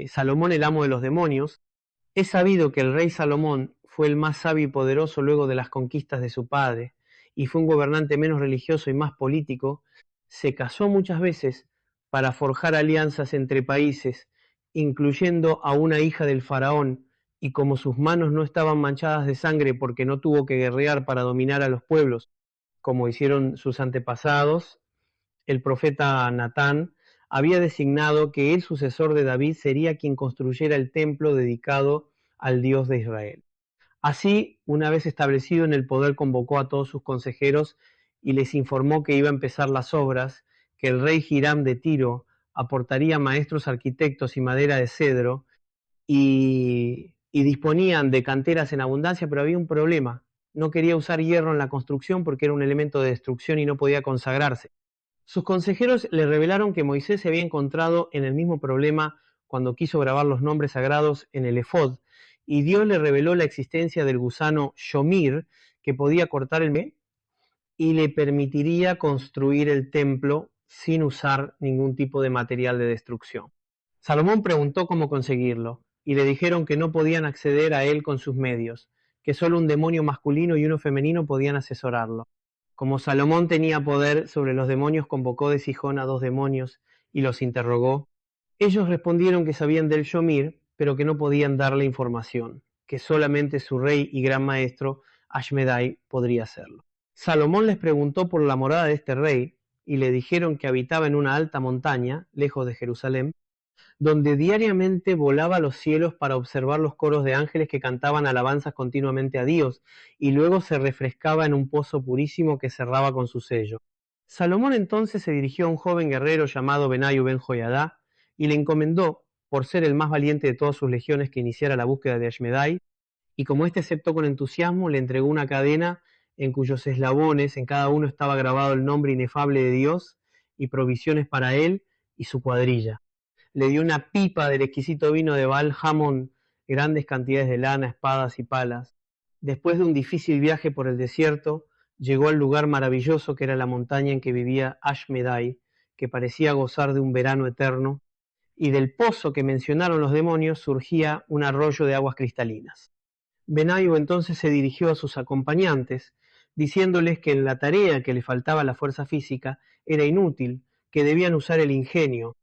Salomón, el amo de los demonios. Es sabido que el rey Salomón fue el más sabio y poderoso luego de las conquistas de su padre, y fue un gobernante menos religioso y más político. Se casó muchas veces para forjar alianzas entre países, incluyendo a una hija del faraón, y como sus manos no estaban manchadas de sangre porque no tuvo que guerrear para dominar a los pueblos, como hicieron sus antepasados, el profeta Natán había designado que el sucesor de David sería quien construyera el templo dedicado al Dios de Israel. Así, una vez establecido en el poder, convocó a todos sus consejeros y les informó que iba a empezar las obras, que el rey Hiram de Tiro aportaría maestros arquitectos y madera de cedro, y disponían de canteras en abundancia, pero había un problema. No quería usar hierro en la construcción porque era un elemento de destrucción y no podía consagrarse. Sus consejeros le revelaron que Moisés se había encontrado en el mismo problema cuando quiso grabar los nombres sagrados en el efod, y Dios le reveló la existencia del gusano Shomir, que podía cortar el metal y le permitiría construir el templo sin usar ningún tipo de material de destrucción. Salomón preguntó cómo conseguirlo, y le dijeron que no podían acceder a él con sus medios, que solo un demonio masculino y uno femenino podían asesorarlo. Como Salomón tenía poder sobre los demonios, convocó de Sihón a 2 demonios y los interrogó. Ellos respondieron que sabían del Shomir, pero que no podían darle información, que solamente su rey y gran maestro, Ashmedai, podría hacerlo. Salomón les preguntó por la morada de este rey, y le dijeron que habitaba en una alta montaña, lejos de Jerusalén, donde diariamente volaba a los cielos para observar los coros de ángeles que cantaban alabanzas continuamente a Dios, y luego se refrescaba en un pozo purísimo que cerraba con su sello. Salomón entonces se dirigió a un joven guerrero llamado Benayu ben Joiadá, y le encomendó, por ser el más valiente de todas sus legiones, que iniciara la búsqueda de Ashmedai, y como éste aceptó con entusiasmo, le entregó una cadena en cuyos eslabones en cada uno estaba grabado el nombre inefable de Dios y provisiones para él y su cuadrilla. Le dio una pipa del exquisito vino de Baal Hamon, grandes cantidades de lana, espadas y palas. Después de un difícil viaje por el desierto, llegó al lugar maravilloso que era la montaña en que vivía Ashmedai, que parecía gozar de un verano eterno, y del pozo que mencionaron los demonios surgía un arroyo de aguas cristalinas. Benayu entonces se dirigió a sus acompañantes, diciéndoles que en la tarea que le faltaba la fuerza física era inútil, que debían usar el ingenio.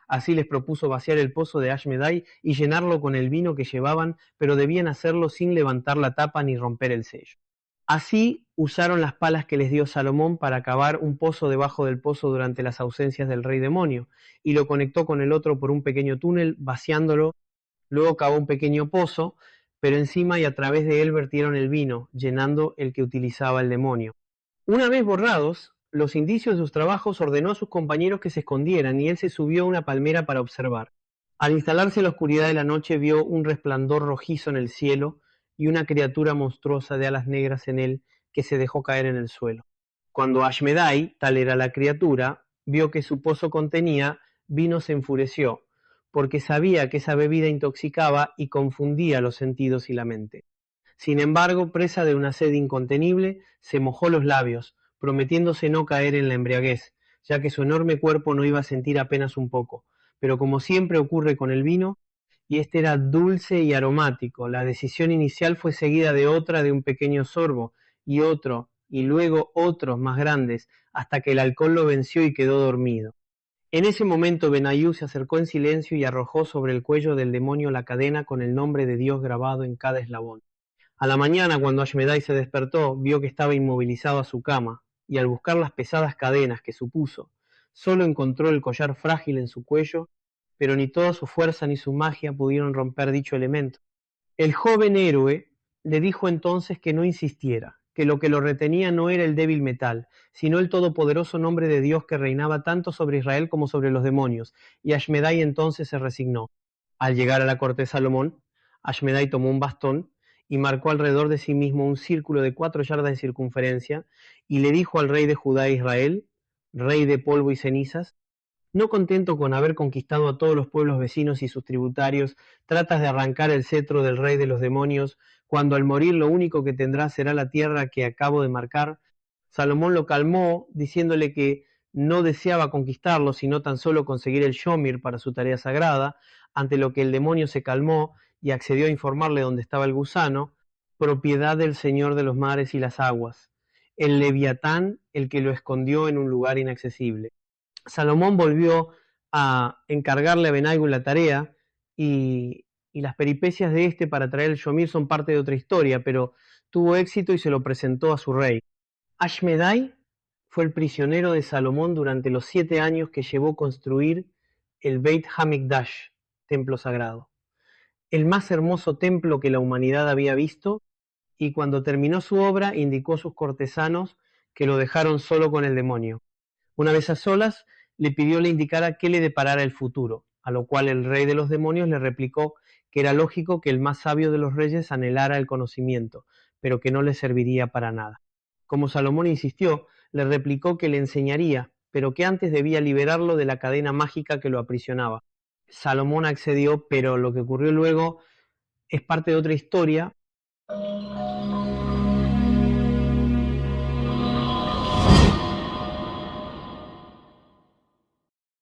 Así les propuso vaciar el pozo de Ashmedai y llenarlo con el vino que llevaban, pero debían hacerlo sin levantar la tapa ni romper el sello. Así usaron las palas que les dio Salomón para cavar un pozo debajo del pozo durante las ausencias del rey demonio, y lo conectó con el otro por un pequeño túnel, vaciándolo. Luego cavó un pequeño pozo, pero encima y a través de él vertieron el vino, llenando el que utilizaba el demonio. Una vez borrados los indicios de sus trabajos, ordenó a sus compañeros que se escondieran, y él se subió a una palmera para observar. Al instalarse en la oscuridad de la noche, vio un resplandor rojizo en el cielo y una criatura monstruosa de alas negras en él, que se dejó caer en el suelo. Cuando Ashmedai, tal era la criatura, vio que su pozo contenía vino, se enfureció, porque sabía que esa bebida intoxicaba y confundía los sentidos y la mente. Sin embargo, presa de una sed incontenible, se mojó los labios, prometiéndose no caer en la embriaguez, ya que su enorme cuerpo no iba a sentir apenas un poco. Pero como siempre ocurre con el vino, y este era dulce y aromático, la decisión inicial fue seguida de otra de un pequeño sorbo, y otro, y luego otros más grandes, hasta que el alcohol lo venció y quedó dormido. En ese momento Benayu se acercó en silencio y arrojó sobre el cuello del demonio la cadena con el nombre de Dios grabado en cada eslabón. A la mañana, cuando Ashmedai se despertó, vio que estaba inmovilizado a su cama, y al buscar las pesadas cadenas que supuso, solo encontró el collar frágil en su cuello, pero ni toda su fuerza ni su magia pudieron romper dicho elemento. El joven héroe le dijo entonces que no insistiera, que lo retenía no era el débil metal, sino el todopoderoso nombre de Dios que reinaba tanto sobre Israel como sobre los demonios, y Ashmedai entonces se resignó. Al llegar a la corte de Salomón, Ashmedai tomó un bastón y marcó alrededor de sí mismo un círculo de 4 yardas de circunferencia, y le dijo al rey de Judá e Israel, rey de polvo y cenizas: No contento con haber conquistado a todos los pueblos vecinos y sus tributarios, tratas de arrancar el cetro del rey de los demonios, cuando al morir lo único que tendrás será la tierra que acabo de marcar. Salomón lo calmó, diciéndole que no deseaba conquistarlo, sino tan solo conseguir el Shomir para su tarea sagrada, ante lo que el demonio se calmó y accedió a informarle dónde estaba el gusano, propiedad del Señor de los mares y las aguas, el Leviatán, el que lo escondió en un lugar inaccesible. Salomón volvió a encargarle a Ben-Hail la tarea y las peripecias de este para traer el Shomir son parte de otra historia, pero tuvo éxito y se lo presentó a su rey. Ashmedai fue el prisionero de Salomón durante los 7 años que llevó construir el Beit HaMikdash, templo sagrado, el más hermoso templo que la humanidad había visto, y cuando terminó su obra indicó a sus cortesanos que lo dejaron solo con el demonio. Una vez a solas, le pidió le indicara qué le deparara el futuro, a lo cual el rey de los demonios le replicó que era lógico que el más sabio de los reyes anhelara el conocimiento, pero que no le serviría para nada. Como Salomón insistió, le replicó que le enseñaría, pero que antes debía liberarlo de la cadena mágica que lo aprisionaba. Salomón accedió, pero lo que ocurrió luego es parte de otra historia.